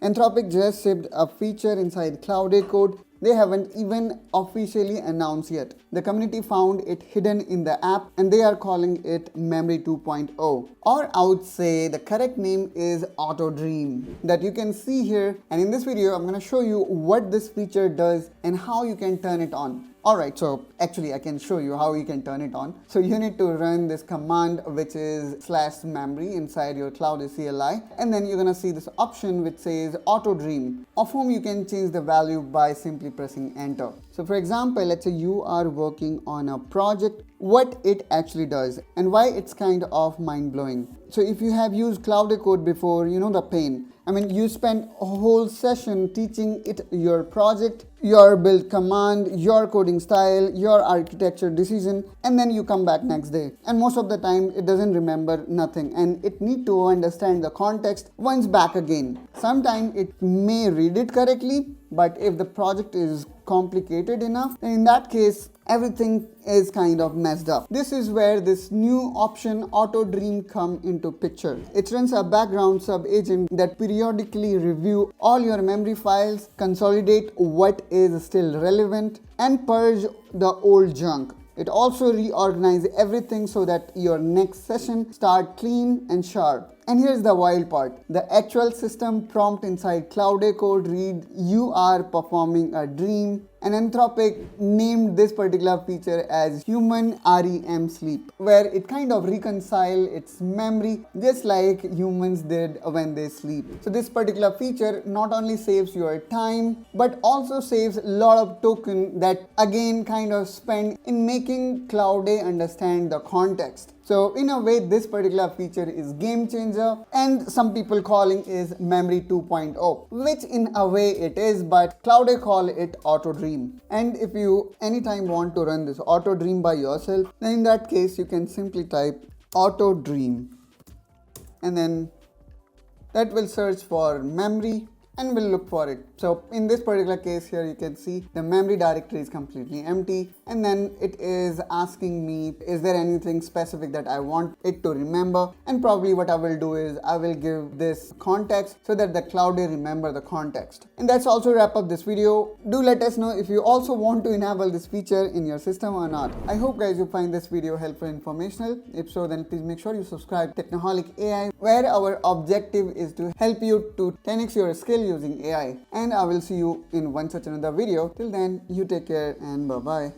Anthropic just shipped a feature inside Claude Code they haven't even officially announced yet. The community found it hidden in the app and they are calling it Memory 2.0. Or I would say the correct name is AutoDream that you can see here, and in this video I'm going to show you what this feature does and how you can turn it on. Alright, so actually I can show you how you can turn it on. So you need to run this command which is /memory inside your Cloud CLI, and then you're gonna see this option which says AutoDream, of whom you can change the value by simply pressing enter. So for example, let's say you are working on a project, what it actually does and why it's kind of mind-blowing. So if you have used Claude Code before, you know the pain. I mean, you spend a whole session teaching it your project, your build command, your coding style, your architecture decision, and then you come back next day. And most of the time, it doesn't remember nothing and it need to understand the context once back again. Sometimes it may read it correctly, but if the project is complicated enough, then in that case, everything is kind of messed up. This is where this new option AutoDream come into picture. It runs a background sub-agent that periodically review all your memory files, consolidate what is still relevant, and purge the old junk. It also reorganizes everything so that your next session start clean and sharp. And here's the wild part. The actual system prompt inside Claude Code read, "You are performing a dream," and Anthropic named this particular feature as human REM sleep, where it kind of reconcile its memory just like humans did when they sleep. So this particular feature not only saves your time, but also saves a lot of token that again kind of spend in making Claude understand the context. So in a way, this particular feature is game changer, and some people calling is Memory 2.0, which in a way it is, but Claude call it AutoDream. And if you anytime want to run this AutoDream by yourself, then in that case you can simply type AutoDream, and then that will search for memory and will look for it. So in this particular case here, you can see the memory directory is completely empty, and then it is asking me, is there anything specific that I want it to remember? And probably what I will do is I will give this context so that the Claude remember the context. And that's also wrap up this video. Do let us know if you also want to enable this feature in your system or not. I hope guys you find this video helpful and informational. If so, then please make sure you subscribe to Technoholic AI, where our objective is to help you to 10x your skill using AI. And I will see you in one such another video. Till then, you take care and bye bye.